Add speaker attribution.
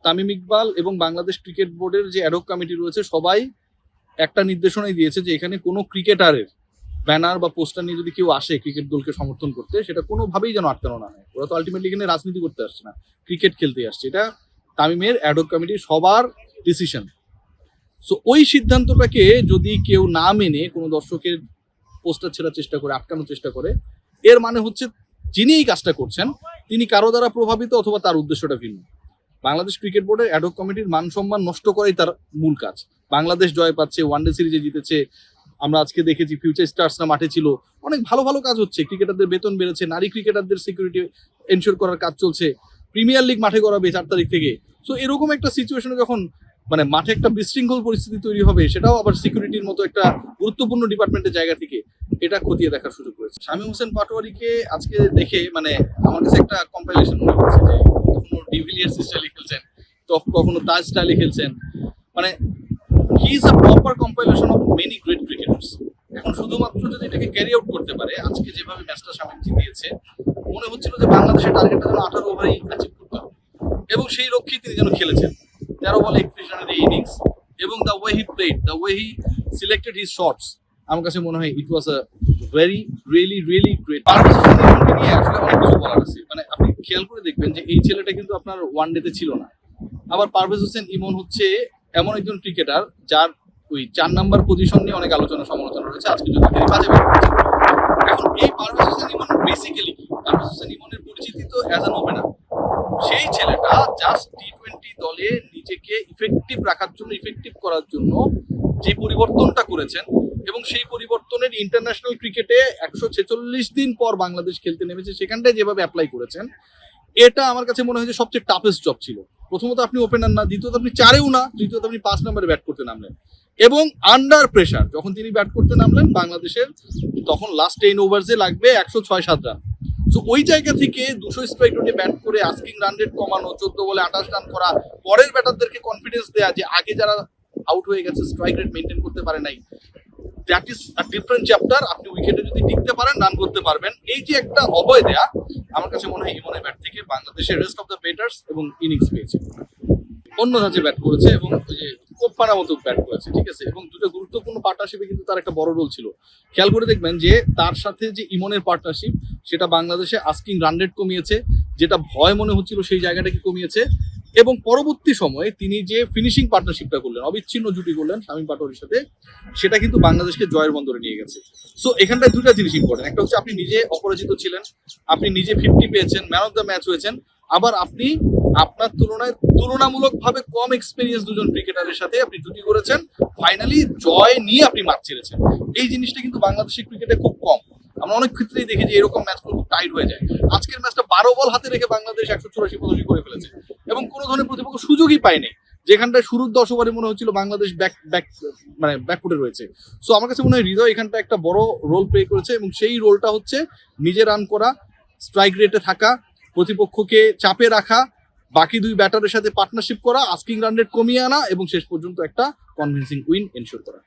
Speaker 1: তামিম ইকবাল এবং বাংলাদেশ ক্রিকেট বোর্ডের যে অ্যাডহক কমিটি রয়েছে সবাই একটা নির্দেশনাই দিয়েছে যে এখানে কোনো ক্রিকেটারের ব্যানার বা পোস্টার নিয়ে যদি কেউ আসে ক্রিকেট দলকে সমর্থন করতে, সেটা কোনোভাবেই যেন আটকানো না হয়। ওরা তো আলটিমেটলি এখানে রাজনীতি করতে আসছে না, ক্রিকেট খেলতে আসছে। এটা তামিমের অ্যাডহক কমিটির সবার ডিসিশন। সো ওই সিদ্ধান্তটাকে যদি কেউ না মেনে কোনো দর্শকের পোস্টার ছেড়ার চেষ্টা করে, আটকানোর চেষ্টা করে, এর মানে হচ্ছে যিনি এই কাজটা করছেন তিনি কারো দ্বারা প্রভাবিত অথবা তার উদ্দেশ্যটা ভিন্ন। বাংলাদেশ ক্রিকেট বোর্ডের অ্যাডহক কমিটির মান সম্মান নষ্ট করাই তার মূল কাজ। বাংলাদেশ জয় পাচ্ছে, ওয়ানডে সিরিজে জিতেছে, আমরা আজকে দেখেছি ফিউচার স্টার্সরা মাঠে ছিল, অনেক ভালো ভালো কাজ হচ্ছে, ক্রিকেটারদের বেতন বেড়েছে, নারী ক্রিকেটারদের সিকিউরিটি এনশিওর করার কাজ চলছে, প্রিমিয়ার লিগ মাঠে করাবে 4 তারিখ থেকে। সো এরকম একটা সিচুয়েশনে যখন মানে মাঠে একটা বিশৃঙ্খল পরিস্থিতি তৈরি হবে, সেটাও আবার সিকিউরিটির মতো একটা গুরুত্বপূর্ণ ডিপার্টমেন্টের জায়গা থেকে, এটা খতিয়ে দেখার সুযোগ রয়েছে। শামীম হোসেন পাটোয়ারিকে আজকে দেখে মানে আমার কাছে একটা কম্পাইলেশন মনে হচ্ছে যে কখনো ডিভিলিয়ার্স স্টাইলে খেলছেন, তো কখনো তাজ স্টাইলে খেলছেন, মানে he is a proper compilation of many great cricketers. এখন শুধুমাত্র যদি এটাকে ক্যারি আউট করতে পারে, আজকে যেভাবে ম্যাচটা শামীম জিতিয়েছে, মনে হচ্ছিল যে বাংলাদেশের টার্গেটটা যেন 18 ওভারেই অ্যাচিভ করতে হবে, এবং সেই লক্ষ্যেই তিনি যেন খেলেছেন। 13 বলে 31 রানের এই ইনিংস এবং the way he played, the way he selected his shots, আমার কাছে মনে হয় it was a very really great. Parvez Hossain ইমনকে নিয়ে আসলে অনেক কিছু বলার আছে। মানে আপনি খেয়াল করে দেখবেন যে এই ছেলেটা কিন্তু আপনার ওয়ান ডেতে ছিল না। আবার পারভেজ হোসেন ইমন হচ্ছে এমন একজন ক্রিকেটার যার ওই 4 নাম্বার পজিশন নিয়ে অনেক আলোচনা সমালোচনা রয়েছে, আজকে যদি তিনি বাজে ব্যাট করছেন। এখন এই পারভেজ হোসেন ইমন বেসিক্যালি কি, পারভেজ হোসেন ইমনের পরিচিতি তো অ্যাজ অ্যান ওপেনার। সেই ছেলেটা জাস্ট টি-20 দলে নিজেকে ইফেক্টিভ রাখার জন্য, ইফেক্টিভ করার জন্য যে পরিবর্তনটা করেছেন, এবং সেই পরিবর্তনের ইন্টারন্যাশনাল ক্রিকেটে 146 দিন পর বাংলাদেশ খেলতে নেমেছে, সেখানটায় যেভাবে অ্যাপ্লাই করেছেন, এটা আমার কাছে মনে হয় যে সবচেয়ে টাফেস্ট জব ছিল। প্রথমত আপনি ওপেনার না, দ্বিতীয়ত আপনি 4-এও না, তৃতীয়ত আপনি 5 নম্বরে ব্যাট করতে নামলেন, এবং আন্ডার প্রেশার যখন তিনি ব্যাট করতে নামলেন, বাংলাদেশের তখন লাস্ট 10 ওভার্সে লাগবে 106-7 রান। সো ওই জায়গা থেকে 200 স্ট্রাইক রেটে ব্যাট করে আস্কিং রান রেট কমানো, 14 বলে 28 রান করা, পরের ব্যাটারদেরকে কনফিডেন্স দেয়া যে আগে যারা আউট হয়ে গেছে স্ট্রাইক রেট মেনটেন করতে পারে নাই, that is a different chapter. আপনি উইকেটে যদি টিকতে পারেন, রান করতে পারবেন, এই যে একটা অভয় দেয়া, আমার কাছে মনে হয় ইমনের ব্যাট থেকে বাংলাদেশের রেস্ট অফ দ্য ব্যাটার্স এবং ইনিংস পেয়েছে, অন্য ধাঁচে ব্যাট করেছে এবং ওই যে কোপ্পানা মতো ব্যাট করেছে, ঠিক আছে। এবং দুটো গুরুত্বপূর্ণ পার্টনারশিপে কিন্তু তার একটা বড় রোল ছিল। খেয়াল করে দেখবেন যে তার সাথে যে ইমনের পার্টনারশিপ, সেটা বাংলাদেশে আস্কিং রান রেট কমিয়েছে, যেটা ভয় মনে হচ্ছিল সেই জায়গাটাকে কমিয়েছে, এবং পরবর্তী সময়ে তিনি যে ফিনিশিং পার্টনারশিপটা করলেন, অবিচ্ছিন্ন জুটি করলেন শামীম পাটোয়ারির সাথে, সেটা কিন্তু বাংলাদেশকে জয়ের বন্দরে নিয়ে গেছে। সো এখানটায় দুটা জিনিস ইম্পর্টেন্ট, একটা হচ্ছে আপনি নিজে অপরাজিত ছিলেন, আপনি নিজে 50 পেয়েছেন, ম্যান অফ দ্য ম্যাচ হয়েছেন, আবার আপনি আপনার তুলনামূলকভাবে কম এক্সপেরিয়েন্স দুজন ক্রিকেটারের সাথে আপনি জুটি করেছেন, ফাইনালি জয় নিয়ে আপনি মাঠ ছেড়েছেন। এই জিনিসটা কিন্তু বাংলাদেশের ক্রিকেটে খুব কম। আমরা অনেক ক্ষেত্রেই দেখি যে এরকম ম্যাচগুলো খুব টাইট হয়ে যায়। আজকের ম্যাচটা 12 বল হাতে রেখে বাংলাদেশ 184 করে ফেলেছে, এবং কোনো ধরনের প্রতিপক্ষ সুযোগই পায়নি, যেখানটায় শুরুর 10 ওভারে মনে হচ্ছিল বাংলাদেশ ব্যাকফুটে রয়েছে। সো আমার কাছে মনে হয় হৃদয় এখানটা একটা বড় রোল প্লে করেছে, এবং সেই রোলটা হচ্ছে নিজে রান করা, স্ট্রাইক রেটে থাকা, প্রতিপক্ষকে চাপে রাখা, বাকি দুই ব্যাটারের সাথে পার্টনারশিপ করা, আস্কিং রান রেট কমিয়ে আনা, এবং শেষ পর্যন্ত একটা কনভিন্সিং উইন এনশিওর করা।